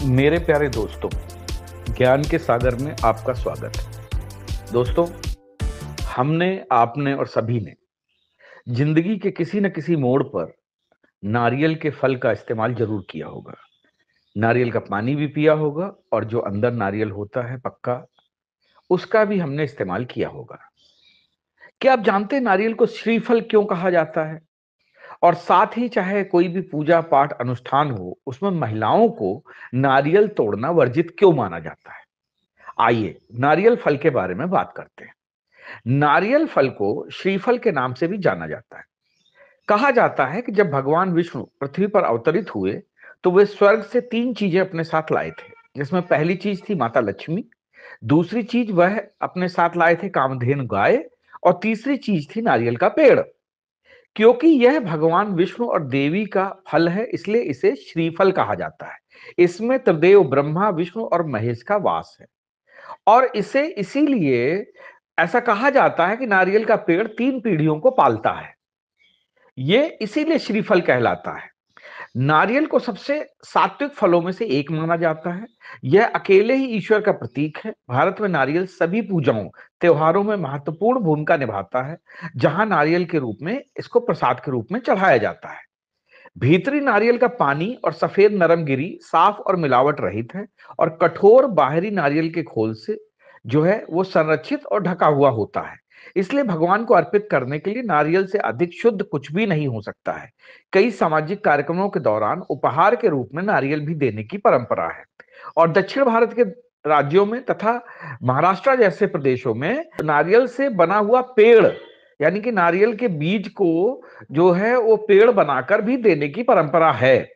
मेरे प्यारे दोस्तों, ज्ञान के सागर में आपका स्वागत है। दोस्तों, हमने, आपने और सभी ने जिंदगी के किसी न किसी मोड़ पर नारियल के फल का इस्तेमाल जरूर किया होगा। नारियल का पानी भी पिया होगा और जो अंदर नारियल होता है पक्का, उसका भी हमने इस्तेमाल किया होगा। क्या आप जानते हैं नारियल को श्रीफल क्यों कहा जाता है? और साथ ही चाहे कोई भी पूजा पाठ अनुष्ठान हो, उसमें महिलाओं को नारियल तोड़ना वर्जित क्यों माना जाता है? आइए नारियल फल के बारे में बात करते हैं। नारियल फल को श्रीफल के नाम से भी जाना जाता है। कहा जाता है कि जब भगवान विष्णु पृथ्वी पर अवतरित हुए तो वे स्वर्ग से तीन चीजें अपने साथ लाए थे, जिसमें पहली चीज थी माता लक्ष्मी, दूसरी चीज वह अपने साथ लाए थे कामधेनु गाय, और तीसरी चीज थी नारियल का पेड़। क्योंकि यह भगवान विष्णु और देवी का फल है, इसलिए इसे श्रीफल कहा जाता है। इसमें त्रिदेव ब्रह्मा, विष्णु और महेश का वास है। और इसे इसीलिए ऐसा कहा जाता है कि नारियल का पेड़ तीन पीढ़ियों को पालता है। ये इसीलिए श्रीफल कहलाता है। नारियल को सबसे सात्विक फलों में से एक माना जाता है। यह अकेले ही ईश्वर का प्रतीक है। भारत में नारियल सभी पूजाओं, त्योहारों में महत्वपूर्ण भूमिका निभाता है, जहां नारियल के रूप में इसको प्रसाद के रूप में चढ़ाया जाता है। भीतरी नारियल का पानी और सफेद नरम गिरी साफ और मिलावट रहित है, और कठोर बाहरी नारियल के खोल से जो है वो संरक्षित और ढका हुआ होता है। इसलिए भगवान को अर्पित करने के लिए नारियल से अधिक शुद्ध कुछ भी नहीं हो सकता है। कई सामाजिक कार्यक्रमों के दौरान उपहार के रूप में नारियल भी देने की परंपरा है। और दक्षिण भारत के राज्यों में तथा महाराष्ट्र जैसे प्रदेशों में नारियल से बना हुआ पेड़, यानी कि नारियल के बीज को जो है वो पेड़ बनाकर भी देने की परंपरा है।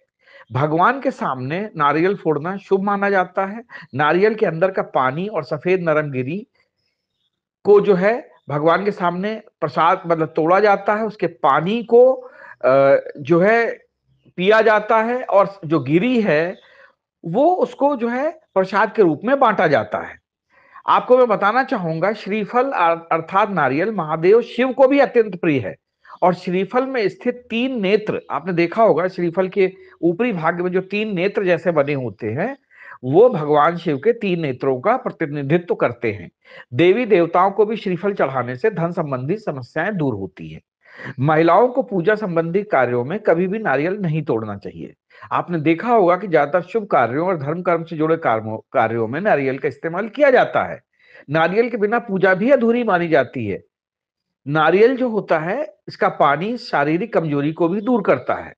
भगवान के सामने नारियल फोड़ना शुभ माना जाता है। नारियल के अंदर का पानी और सफेद नरम गिरी को जो है भगवान के सामने प्रसाद मतलब तोड़ा जाता है, उसके पानी को जो है पिया जाता है, और जो गिरी है वो उसको जो है प्रसाद के रूप में बांटा जाता है। आपको मैं बताना चाहूंगा, श्रीफल अर्थात नारियल महादेव शिव को भी अत्यंत प्रिय है। और श्रीफल में स्थित तीन नेत्र, आपने देखा होगा श्रीफल के ऊपरी भाग में जो तीन नेत्र जैसे बने होते हैं, वो भगवान शिव के तीन नेत्रों का प्रतिनिधित्व करते हैं। देवी देवताओं को भी श्रीफल चढ़ाने से धन संबंधी समस्याएं दूर होती है। महिलाओं को पूजा संबंधी कार्यों में कभी भी नारियल नहीं तोड़ना चाहिए। आपने देखा होगा कि ज्यादातर शुभ कार्यों और धर्म कर्म से जुड़े कार्यों में नारियल का इस्तेमाल किया जाता है। नारियल के बिना पूजा भी अधूरी मानी जाती है। नारियल जो होता है, इसका पानी शारीरिक कमजोरी को भी दूर करता है।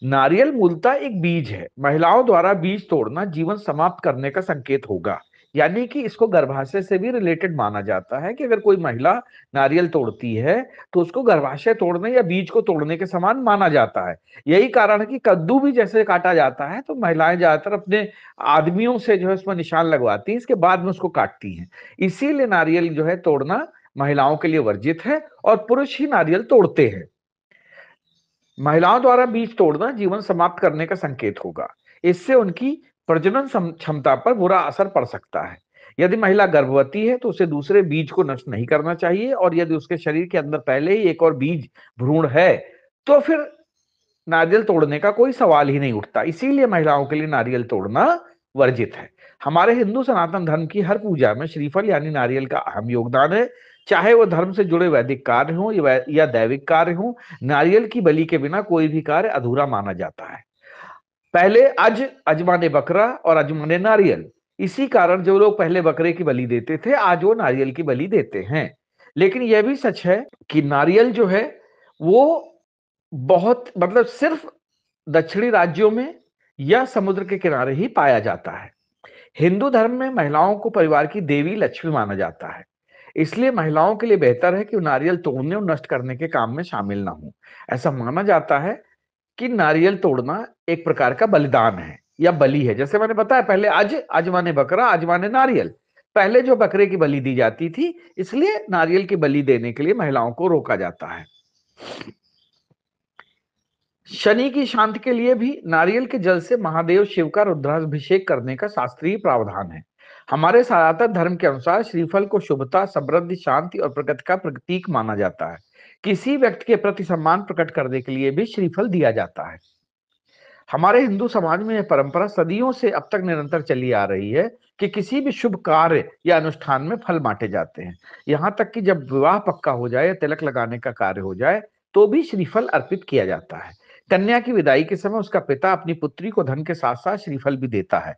नारियल मूलतः एक बीज है। महिलाओं द्वारा बीज तोड़ना जीवन समाप्त करने का संकेत होगा। यानी कि इसको गर्भाशय से भी रिलेटेड माना जाता है कि अगर कोई महिला नारियल तोड़ती है तो उसको गर्भाशय तोड़ने या बीज को तोड़ने के समान माना जाता है। यही कारण है कि कद्दू भी जैसे काटा जाता है तो महिलाएं ज्यादातर अपने आदमियों से जो है उसमें निशान लगवाती हैं, इसके बाद में उसको काटती हैं। इसीलिए नारियल जो है तोड़ना महिलाओं के लिए वर्जित है, और पुरुष ही नारियल तोड़ते हैं। महिलाओं द्वारा बीज तोड़ना जीवन समाप्त करने का संकेत होगा। इससे उनकी प्रजनन क्षमता पर बुरा असर पड़ सकता है। यदि महिला गर्भवती है तो उसे दूसरे बीज को नष्ट नहीं करना चाहिए, और यदि उसके शरीर के अंदर पहले ही एक और बीज भ्रूण है तो फिर नारियल तोड़ने का कोई सवाल ही नहीं उठता। इसीलिए महिलाओं के लिए नारियल तोड़ना वर्जित है। हमारे हिंदू सनातन धर्म की हर पूजा में श्रीफल यानी नारियल का अहम योगदान है। चाहे वो धर्म से जुड़े वैदिक कार्य हो या दैविक कार्य हो, नारियल की बलि के बिना कोई भी कार्य अधूरा माना जाता है। पहले अजमाने बकरा और अजमाने नारियल। इसी कारण जो लोग पहले बकरे की बलि देते थे, आज वो नारियल की बलि देते हैं। लेकिन यह भी सच है कि नारियल जो है वो बहुत मतलब सिर्फ दक्षिणी राज्यों में या समुद्र के किनारे ही पाया जाता है। हिंदू धर्म में महिलाओं को परिवार की देवी लक्ष्मी माना जाता है। इसलिए महिलाओं के लिए बेहतर है कि वो नारियल तोड़ने और नष्ट करने के काम में शामिल ना हो। ऐसा माना जाता है कि नारियल तोड़ना एक प्रकार का बलिदान है या बलि है। जैसे मैंने बताया, पहले अज माने बकरा, अज माने नारियल। पहले जो बकरे की बलि दी जाती थी, इसलिए नारियल की बलि देने के लिए महिलाओं को रोका जाता है। शनि की शांति के लिए भी नारियल के जल से महादेव शिव का रुद्राभिषेक करने का शास्त्रीय प्रावधान है। हमारे सनातन धर्म के अनुसार श्रीफल को शुभता, समृद्धि, शांति और प्रगति का प्रतीक माना जाता है। किसी व्यक्ति के प्रति सम्मान प्रकट करने के लिए भी श्रीफल दिया जाता है। हमारे हिंदू समाज में यह परंपरा सदियों से अब तक निरंतर चली आ रही है कि किसी भी शुभ कार्य या अनुष्ठान में फल बांटे जाते हैं। यहाँ तक कि जब विवाह पक्का हो जाए या तिलक लगाने का कार्य हो जाए तो भी श्रीफल अर्पित किया जाता है। कन्या की विदाई के समय उसका पिता अपनी पुत्री को धन के साथ साथ श्रीफल भी देता है।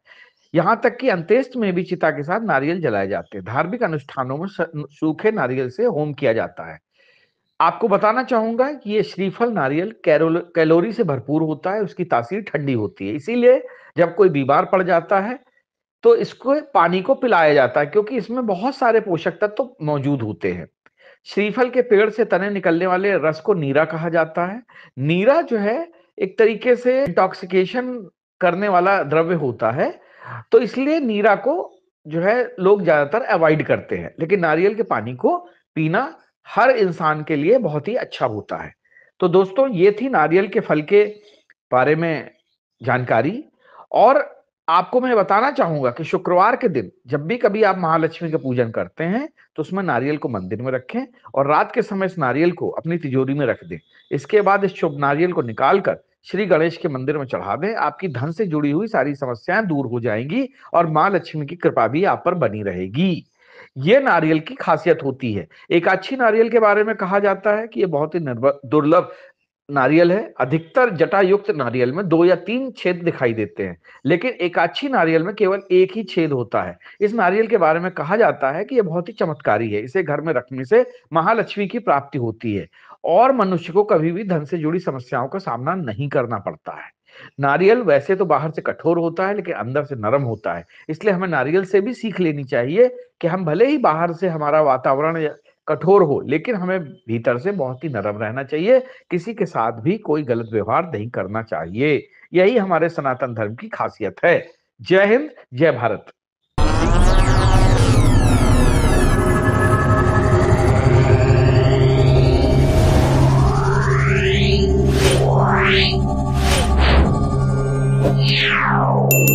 यहाँ तक कि अंत्येष्ट में भी चिता के साथ नारियल जलाए जाते हैं। धार्मिक अनुष्ठानों में सूखे नारियल से होम किया जाता है। आपको बताना चाहूंगा कि ये श्रीफल नारियल कैलोरी से भरपूर होता है, उसकी तासीर ठंडी होती है, इसीलिए जब कोई बीमार पड़ जाता है तो इसको पानी को पिलाया जाता है, क्योंकि इसमें बहुत सारे पोषक तत्व तो मौजूद होते हैं। श्रीफल के पेड़ से तने निकलने वाले रस को नीरा कहा जाता है। नीरा जो है एक तरीके से इंटॉक्सिकेशन करने वाला द्रव्य होता है, तो इसलिए नीरा को जो है लोग ज्यादातर अवॉइड करते हैं, लेकिन नारियल के पानी को पीना हर इंसान के लिए बहुत ही अच्छा होता है। तो दोस्तों, ये थी नारियल के फल के बारे में जानकारी। और आपको मैं बताना चाहूंगा कि शुक्रवार के दिन जब भी कभी आप महालक्ष्मी का पूजन करते हैं तो उसमें नारियल को मंदिर में रखें और रात के समय इस नारियल को अपनी तिजोरी में रख दें। इसके बाद इस शुभ नारियल को निकालकर श्री गणेश के मंदिर में चढ़ा दें। आपकी धन से जुड़ी हुई सारी समस्याएं दूर हो जाएंगी और मां लक्ष्मी की कृपा भी आप पर बनी रहेगी। ये नारियल की खासियत होती है। एकाक्षी नारियल के बारे में कहा जाता है कि ये बहुत ही दुर्लभ नारियल है। अधिकतर जटायुक्त नारियल में 2 या 3 छेद दिखाई देते हैं, लेकिन एकाक्षी नारियल में केवल एक ही छेद होता है। इस नारियल के बारे में कहा जाता है कि यह बहुत ही चमत्कारी है। इसे घर में रखने से महालक्ष्मी की प्राप्ति होती है और मनुष्य को कभी भी धन से जुड़ी समस्याओं का सामना नहीं करना पड़ता है। नारियल वैसे तो बाहर से कठोर होता है, लेकिन अंदर से नरम होता है। इसलिए हमें नारियल से भी सीख लेनी चाहिए कि हम भले ही बाहर से हमारा वातावरण कठोर हो, लेकिन हमें भीतर से बहुत ही नरम रहना चाहिए। किसी के साथ भी कोई गलत व्यवहार नहीं करना चाहिए। यही हमारे सनातन धर्म की खासियत है। जय हिंद, जय भारत। Yeah.